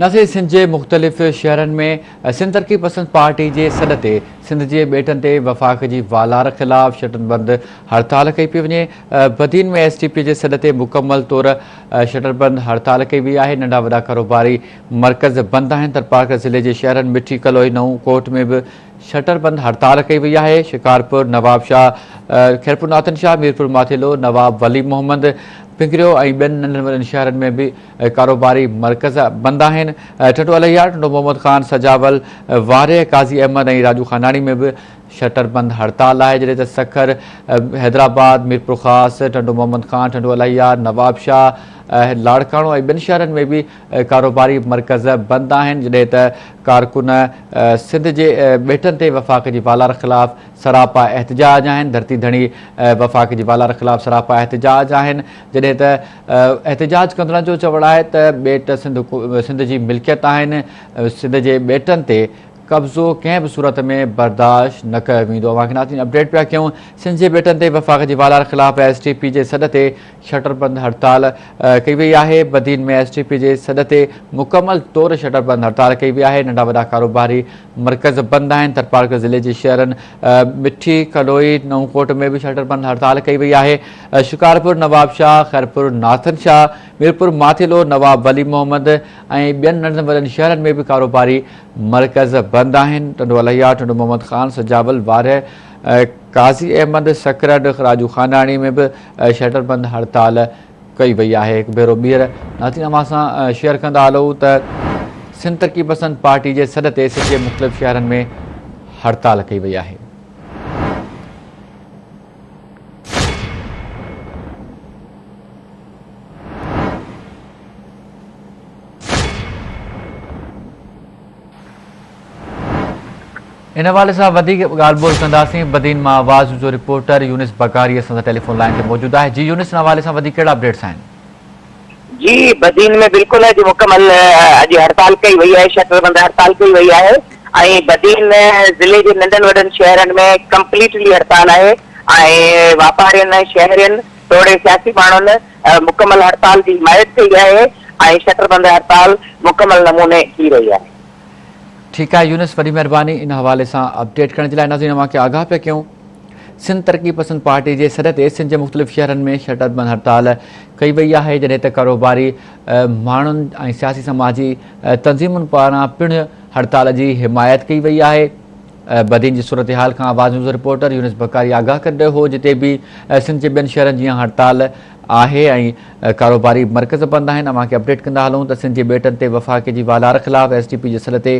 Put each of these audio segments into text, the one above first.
नासिर सिंध के मुख़्तलिफ़ शहरन में सिंध तरक़ी पसंद पार्टी के सॾ ते सिंध के बेटन ते वफ़ाक़ की वालार ख़िलाफ़ शटर बंद हड़ताल कई पई वञे। बदीन में STP के सॾ ते मुकम्मल तौर शटर बंद हड़ताल कई वई आहे। नंढा वॾा कारोबारी मरकज़ बंद आहिनि। तरपारकर ज़िले के शहरन मिठी कलोई नऊं कोट में भी शटर बंद हड़ताल कई वई आहे। शिकारपुर, नवाबशाह, खैरपुर नाथनशाह, मीरपुर माथेलो, नवाब वली मोहम्मद, पिंगरियो और ॿियनि नंढनि वॾनि शहरनि में भी कारोबारी मरकज़ बंद आहिनि। टंडो अलैयार, टंडो मोहम्मद ख़ान, सजावल, वारे, काज़ी अहमद और राजू खानानी में भी शटर बंद हड़ताल है। जैसे सखर, हैदराबाद, मीरपुर ख़ास, टंडो मोहम्मद ख़ान, टंडो अलैयार, नवाबशाह, लाड़काणो और ॿियनि शहरनि में भी कारोबारी मरकज़ बंद आहिनि। जॾहिं त कारकुन सिंध के बेटन ते वफ़ाक़ की वालार ख़िलाफ़ सरापा एहतजाज आहिनि। धरती धणी वफ़ाक़ की वालार ख़िलाफ़ सरापा एहतजाज आहिनि। जॾहिं त एहतजाज कंदड़नि जो चवणु आहे त बेट सिंध की मिल्कियत आहिनि। सिंध के बेटन ते कब्ज़ो कंहिं भी सूरत में बर्दाश्त न कयो वेंदो। अवांखे नाज़रीन अपडेट पिया कयूं। सिंध के बेटन ते वफ़ाक़ की वालार ख़िलाफ़ STP के सॾ ते शटर बंद हड़ताल कई वई आहे। बदीन में STP के सॾ ते मुकम्मल तौर शटर बंद हड़ताल कई वई आहे। नंढा वॾा कारोबारी मरकज़ बंद आहिनि। तरपारकर ज़िले के शहरन मिठी कलोई नऊंकोट में भी शटर बंद हड़ताल कई वई आहे। शिकारपुर, नवाबशाह, खैरपुर नाथनशाह, मीरपुर माथेलो, नवाब वली मोहम्मद और ॿियनि नंढनि वॾनि शहरन में भी कारोबारी मरकज़ बंद आहिनि। टंडो अलैयार, टंडो मोहम्मद ख़ान, सजावल, वारे, काज़ी अहमद, सकरड, राजू खानानी में भी शटर बंद हड़ताल कई वई आहे। एक भेरो ॿीहर नाज़रीन अवां सां शेयर कंदा हलूं त सिंध तरक़ी पसंद पार्टी के सॾ ते सिंध के मुख़्तलिफ़ शहरन में हड़ताल कई वई आहे। इन हवाले से ॻाल्हि कंदासीं। बदीन में आवाज़ जो रिपोर्टर यूनिस बकारी असां टेलीफोन लाइन पे मौजूद है। जी यूनिस, इन हवाले से कहिड़ा अपडेट्स आहिनि? जी, बदीन में बिल्कुल है जी मुकम्मल अॼु हड़ताल कई वई है। शटर बंद हड़ताल कई वई है। बदीन ज़िले के नंढनि वॾनि शहरन में कंप्लीटली हड़ताल है। वापारियुनि, शहरियुनि, तोड़े सियासी माण्हुनि मुकम्मल हड़ताल की हिमायत कई है। शटर बंद हड़ताल मुकम्मल नमूने थी रही है। ठीक है यूनिस, वही मेहरबानी इन हवाले से अपडेट करने के लिए। नाज़रीन अवां आगाह पे क्यों सिंध तरक़ी पसंद पार्टी के सॾ ते सिंध के मुख़्तलिफ़ शहरन में शटर बंद हड़ताल कई वई है। जॾहिं त कारोबारी माण्हुनि ऐं सियासी समाजी तंज़ीमुनि पारां पिण हड़ताल की हिमायत कई वई है। बदीन की सूरत हाल का आवाज़ न्यूज़ रिपोर्टर यूनिस बकारी आगाह करे हो। जिते भी सिंध के ॿियनि शहरन जी हड़ताल आहे ऐं कारोबारी मरकज़ बंद आहिनि। अवांखे अपडेट कंदा हलूं त सिंध के बेटन ते वफ़ाक़ की वालार ख़िलाफ़ STP के सॾ ते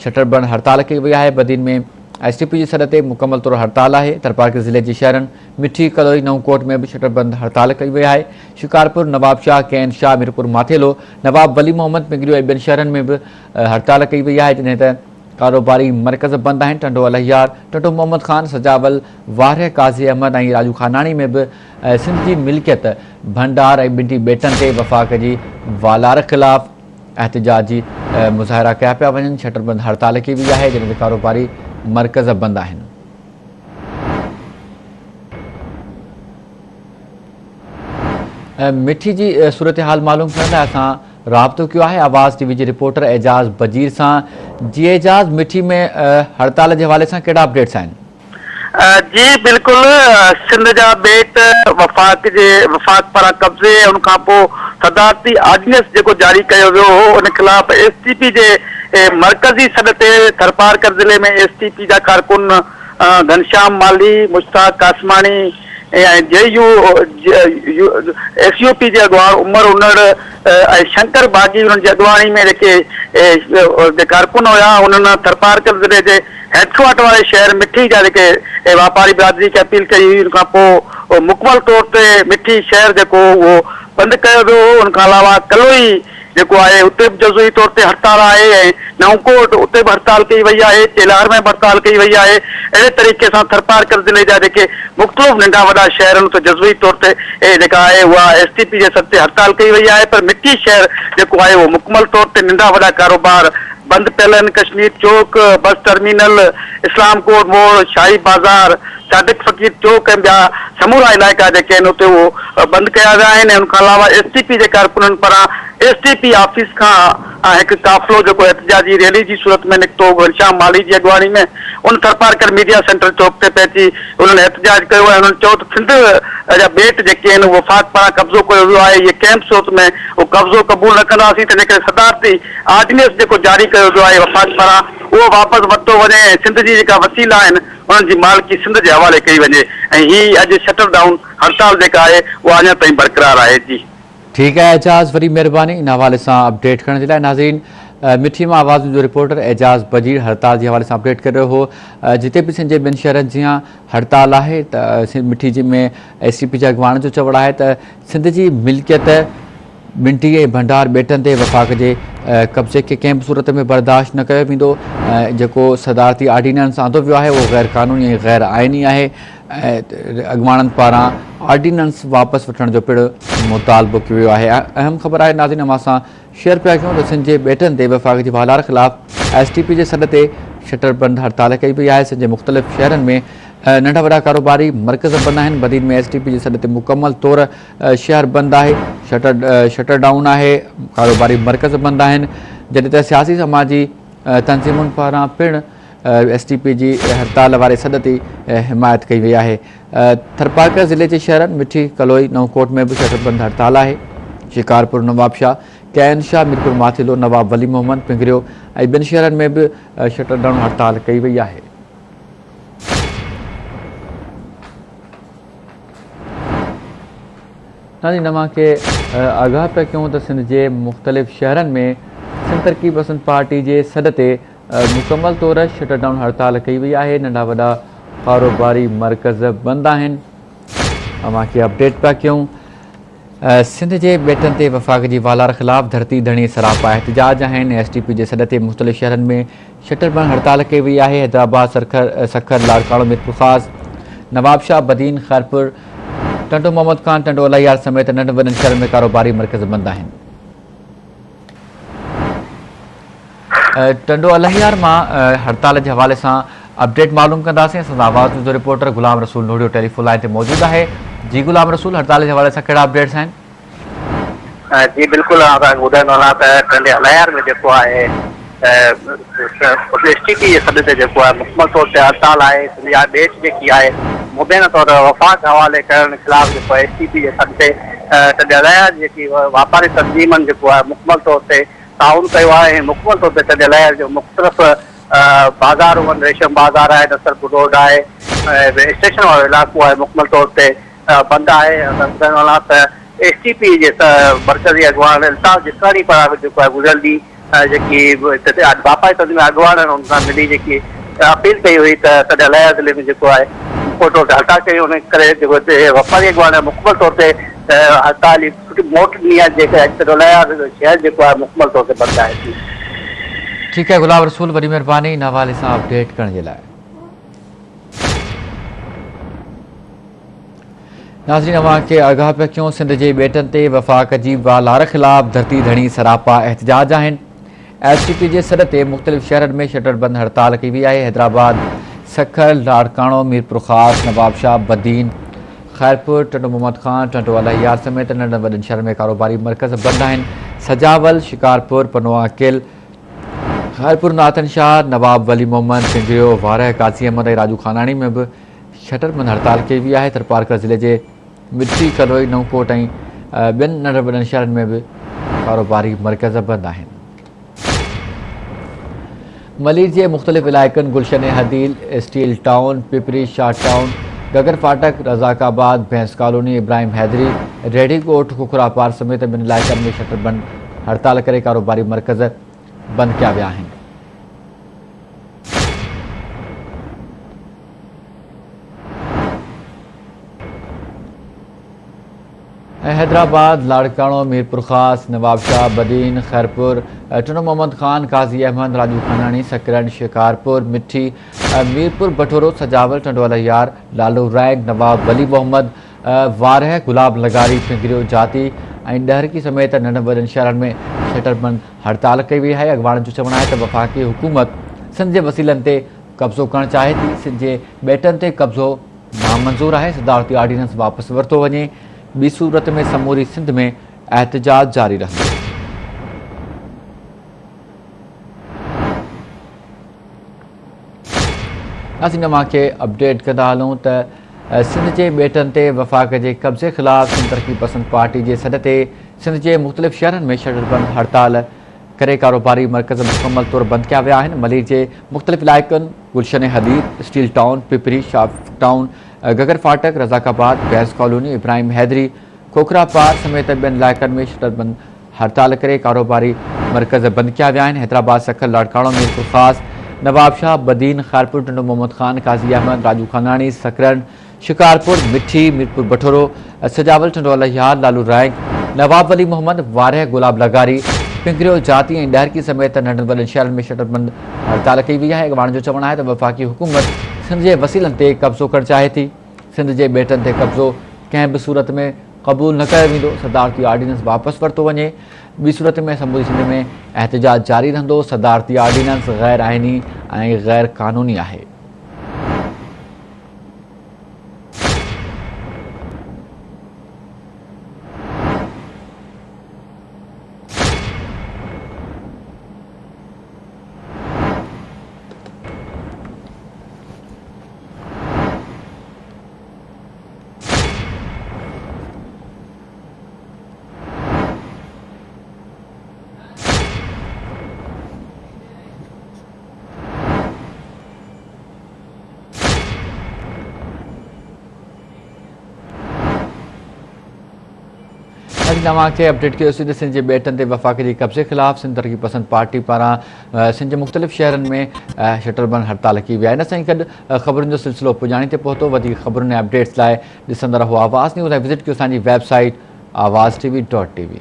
शटर बंद हड़ताल कई वई है। बदीन में STP के सॾ ते मुकम्मल तौर हड़ताल है। तरपारकर ज़िले के शहरन मिठी कलोई नऊंकोट में भी शटर बंद हड़ताल कई वई है। शिकारपुर, नवाबशाह, कैन शाह, मीरपुर माथेलो, नवाब वली मोहम्मद, पिंगरियो और ॿियनि शहरन में भी हड़ताल कई वई है। जॾहिं त कारोबारी मरकज़ बंद आहिनि। टंडो अलैयार, टंडो मोहम्मद ख़ान, सजावल, वारे, काज़ी अहमद और राजू खानानी में भी सिंध की मिल्कियत भंडार और ॿिन्ही बेटन ते वफ़ाक़ की वालार ख़िलाफ़ एहतजाजी मुज़ाहिरा कया पिया वञनि। शटर बंद हड़ताल कई वई है। जॾहिं त कारोबारी मरकज़ बंद आहिनि। मिठी की सूरत हाल मालूम करण लाइ असां राब्तो किया है आवाज़ TV के रिपोर्टर एजाज बजीर से। जी एजाज, मिठी में हड़ताल के हवाले से कहिड़ा अपडेट्स आहिनि? जी बिल्कुल, सिंध जा बेट वफ़ाक़ पारां कब्ज़े उन खां पोइ सदारती ऑर्डिनेंस जेको जारी कयो वियो हो उन खिलाफ़ STP जे मरकज़ी सॾ ते थरपारकर ज़िले में STP जा कारकुन घनश्याम माली, मुश्ताक कासमानी SUP जे अगवा उमर उनड़ शंकर बागी उन्हनि जी अगवानी में जेके कारकुन हुआ उन्होंने थरपारकर ज़िले के हेडक्वार्टर वाले शहर मिठी जा जेके वापारी बिरादरी खे अपील कई हुई। उनखां पोइ मुकमल तौर ते मिठी शहर जेको उहो बंद कयो वियो। उनखां अलावा कलोई जेको आहे उते बि जज़ुई तौर ते हड़ताल आहे ऐं नऊंकोट उते बि हड़ताल कई वई आहे। चेलार में बि हड़ताल कई वई आहे। अहिड़े तरीक़े सां थरपारकर ज़िले जा जेके मुख़्तलिफ़ नंढा वॾा शहर आहिनि उते जज़ुई तौर ते जेका आहे उहा STP जे सॾ ते हड़ताल कई वई आहे। पर मिठी शहर जेको आहे उहो मुकमल तौर ते नंढा वॾा कारोबार बंद पियल आहिनि। कश्मीर चौक, बस टर्मिनल, इस्लाम कोट मोड़, शाही बाज़ार, सादिक फ़कीर चौक ऐं ॿिया समूरा इलाइक़ा जेके आहिनि उते उहो बंदि कया विया आहिनि। उन खां अलावा STP जे कारकुननि पारां STP ऑफिस खां हिकु काफ़िलो जेको एहतजाजी रैली जी सूरत में निकितो घनश्याम माली जी अॻुवाणी में, उन थरपारकर मीडिया सेंटर चौक ते पहुची उन्हनि एहतजाज कयो ऐं उन्हनि चयो त सिंध जा ॿेट जेके आहिनि उहो वफ़ाक़ पारां कब्ज़ो कयो वियो आहे, इहे कंहिं बि सूरत में उहो कब्ज़ो क़बूल न कंदासीं। तंहिंजे करे सदारती ऑर्डिनेंस जेको जारी कयो वियो आहे वफ़ाक़ पारां उहो वापसि वरितो वञे ऐं सिंध जी जेका वसीला आहिनि उन्हनि जी मालिकी सिंध जे हवाले कई वञे ऐं हीअ अॼु शटर डाउन हड़ताल जेका आहे उहा अञा ताईं बरक़रार आहे। जी ठीक है एजाज, वरी मेहरबानी इन हवाले से अपडेट करने के लिए। नाज़रीन, मिठी में आवाज़ जो रिपोर्टर एजाज बजीर हड़ताल के हवाले से अपडेट कर रहे हो। जिते भी सिंध के ॿिनि शहरनि जी हड़ताल है तो मिठी जी में STP जे अॻुवाण जो चवण है तो सिंध की मिल्कियत मिंटी ऐं भंडार ॿेटनि ते वफ़ाक़ जे कब्ज़े के कंहिं बि सूरत में बर्दाश्त न कयो वेंदो। जेको सदारती ऑर्डिनेंस आंदो वियो आहे उहो गैर क़ानूनी ऐं गैर आइनी आहे। अॻुवाणनि पारां ऑर्डिनेंस वापसि वठण जो पिणु मुतालबो कयो वियो आहे। अहम ख़बर आहे नाज़रीन, हम असां शेयर पिया कयूं त सिंध जे ॿेटनि ते वफ़ाक़ जी वालार ख़िलाफ़ STP जे सॾ ते शटर बंदि हड़ताल कई वई आहे। सिंध जे मुख़्तलिफ़ शहरनि में नंढा वॾा कारोबारी मरकज़ बंदि आहिनि। बदीन में STP जे सॾ ते मुकमल तौर शहर बंदि आहे, शटर डाउन आहे, कारोबारी मरकज़ बंदि आहिनि। जॾहिं त सियासी समाजी तंज़ीमुनि पारां पिणु STP जी हड़ताल वारे सॾ ते हिमायत कई वई आहे। थरपारकर ज़िले जे शहरनि मिठी, कलोई, नवकोट में बि शटर बंदि हड़ताल आहे। शिकारपुर, नवाबशाह, कैन शाह, मीरपुर माथिलो, नवाब वली मोहम्मद, पिंगरियो ऐं ॿिनि शहरनि में बि शटर डाउन हड़ताल कई वई आहे। नाज़रीन, नवां के आगाह पिया कयूं त सिंध जे मुख़्तलिफ़ शहरनि में सिंध तरक़ी पसंद पार्टी जे सॾ ते मुकमल तौर शटर डाउन हड़ताल कई वई आहे। नंढा वॾा कारोबारी मरकज़ बंदि आहिनि। अवां खे अपडेट पिया कयूं। सिंध जे ॿेटनि ते वफ़ाक़ जी वालार ख़िलाफ़ धरती धणी सरापा एहतजाज आहिनि। STP जे सॾ ते मुख़्तलिफ़ शहरनि में शटर बंदि हड़ताल कई वई आहे। हैदराबाद, सखर, लाड़काणो, मीरपुर ख़ास, नवाबशाह, बदीन, खैरपुर, टंडो मोहम्मद खान, टंडो अलाहियार समेत नंढनि वॾनि शहरनि में कारोबारी मरकज़ बंदि आहिनि। टंडो अलाहियार मां हड़ताल के हवाले से अपडेट मालूम कंदासीं। असां आवाज़ जो reporter Ghulam Rasool नोडियो telephone line ते मौजूद है। जी गुलाम रसूल, हड़ताल के हवाले से कहिड़ा अपडेट्स आहिनि? जी बिल्कुल, ॿुधाईंदो वञा त टंडे अलाहियार में जेको आहे STP जे सॾ ते जेको आहे मुकमल तौर ते हड़ताल आहे। या ॿेट जेकी आहे मुबैना तौर वफ़ाक़ हवाले करण ख़िलाफ़ जेको आहे STP जे सॾ ते टंडे अलाहियार जेकी वापारी तंज़ीमनि जेको आहे मुकमल तौर ते ताउन कयो आहे। मुकमल तौर ते टंडे अलाहियार जो मुख़्तलिफ़ बाज़ार आहिनि, रेशम बाज़ार आहे, नसरपुर रोड आहे, स्टेशन वारो इलाइक़ो आहे, मुकमल तौर ते बंदि आहे। ॿुधाईंदो वञा त STP जे मर्कज़ी अॻुवान अल्ताफ़ जिस्वानी पारां जेको आहे गुज़िरंदी जेकी वापारी तंज़ीम अॻुवान आहिनि उन सां मिली जेकी अपील कई हुई त टंडे अलाहियार ज़िले में जेको आहे मुकमल तौर ते हड़ताल कई। उन करे जेको हिते वापारी अॻुवान मुकमल तौर ते हड़ताल जी मोट ॾींहुं आहे जेका टंडे अलाहियार शहर जेको आहे मुकमल तौर ते बंदि आहे। ठीक है गुलाम रसूल, वरी मेहरबानी इन हवाले से अपडेट करने के लिए। नाज़रीन, अवां के आगाह पिया कयूं। सिंध जे ॿेटनि ते वफ़ाक़ जी वालार ख़िलाफ़ धरती धणी सरापा एहतजाज आहिनि। STP जे सॾ ते मुख़्तलिफ़ शहरनि में शटर बंदि हड़ताल कई वई आहे। हैदराबाद, सखर, लाड़काणो, मीरपुर ख़ास, नवाबशाह, बदीन, खैरपुर, टंडो मोहम्मद खान, टंडो अलाहियार समेत नंढनि वॾनि शहरनि में कारोबारी मरकज़ बंदि आहिनि। सजावल, शिकारपुर, पनोआ किल, खैरपुर, नाथन शाह, नवाब वली मोहम्मद, पिंगरियो, वारह, काज़ी अहमद ऐं राजू खानाणी में भी शटर बंदि हड़ताल कई वई आहे। थरपारकर ज़िले जे मिठी, कलोई, नवकोट ऐं ॿियनि नंढनि वॾनि शहरनि में भी कारोबारी मरकज़ बंदि आहिनि। मलीर जे मुख़्तलिफ़ इलाइक़नि Gulshan Hadeed, steel town, Pipri, Shah town, Gaghar Phatak, Razzakabad, Bhains colony, Ibrahim Hyderi, रेडी कोट, खुखरा पार समेत ॿिनि इलाइक़नि में शटर बंदि हड़ताल करे कारोबारी मरकज़ बंदि किया विया आहिनि। हैदराबाद, लाड़काणो, मीरपुर ख़ास, नवाबशाह, बदीन, खैरपुर, टंडो मोहम्मद खान, काज़ी अहमद, राजू खानाणी, सकरन, शिकारपुर, मिठी, मीरपुर, बटोरो, सजावल, टंडो अलाहियार, लालू रैग, नवाब वली मोहम्मद, वारह, गुलाब लगारी, पिंगरियो, जाती ऐं डहरकी समेत नंढनि वॾनि शहरनि में शटर बंदि हड़ताल कई वई आहे। अॻुवाणनि जो चवणु आहे त वफ़ाक़ी हुकूमत सिंध जे वसीलनि ते कब्ज़ो करणु चाहे थी। सिंध जे ॿेटनि ते कब्ज़ो नामंज़ूर आहे। सदारती ऑर्डिनेंस वापसि वरितो वञे। ॿी सूरत में समूरी सिंध में एहतजाज जारी रहंदो। असीं तव्हांखे अपडेट कंदा हलूं त सिंध जे ॿेटनि ते वफ़ाक़ जे कब्ज़े ख़िलाफ़ सिंध तरक़ी पसंद पार्टी जे सॾ ते सिंध जे मुख़्तलिफ़ शहरनि में शटरबंद हड़ताल करे कारोबारी मर्कज़ मुकमल तौर बंदि कया विया आहिनि। मलीर जे मुख़्तलिफ़ इलाइक़नि गुलशन हदीद, स्टील टाउन, पिपरी, शाफ town, Gaghar Phatak, Razzakabad, Bhains colony, Ibrahim Hyderi, Khokhrapar समेत ॿियनि इलाइक़नि में शटरबंद हड़ताल करे कारोबारी मर्कज़ बंदि कया विया आहिनि। हैदराबाद, सखर, लाड़काणो, मीरपुर ख़ास, नवाबशाह, बदीन, खारपुर, टंडो मोहम्मद ख़ान, काज़ी अहमद, राजू खानानी, सकरन, शिकारपुर, मिठी, मीरपुर बठोरो, सजावल, टंडो अलहियार, लालू राय, नवाब वली मोहम्मद, वारह, गुलाब लगारी, पिंगरियो, जाती ऐं ॾहरकी समेत नंढनि वॾनि शहरनि में शटरबंद हड़ताल कई वई आहे। अॻवान जो चवणु आहे त वफ़ाक़ी हुकूमत सिंध जे वसीलनि ते कब्ज़ो करणु चाहे थी। सिंध जे ॿेटनि ते कब्ज़ो कंहिं बि सूरत में क़बूल न कयो वेंदो। सदारती आर्डीनेंस वापसि वरितो वञे। ॿी सूरत में समूरी सिंध में एहतजाज जारी रहंदो। सदारती आर्डीनेंस ग़ैर आइनी ऐं ग़ैर क़ानूनी आहे। अॼु तव्हांखे अपडेट कयोसीं त सिंध जे ॿेटनि ते वफ़ाक़ जे कब्ज़े ख़िलाफ़ सिंध तरक़ी पसंद पार्टी पारां सिंध जे मुख़्तलिफ़ शहरनि में शटरबंद हड़ताल कई वई आहे। इन सां गॾु ख़बरुनि जो सिलसिलो पुॼाणी ते पहुतो। वधीक ख़बरुनि ऐं अपडेट्स लाइ ॾिसंदा रहो आवाज़ न्यूज़ ऐं विज़िट कयो असांजी वेबसाइट आवाज़.tv.tv।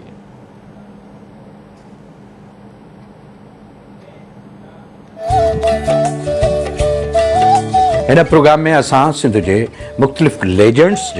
हिन प्रोग्राम में असां सिंध जे मुख़्तलिफ़ लेजेंड्स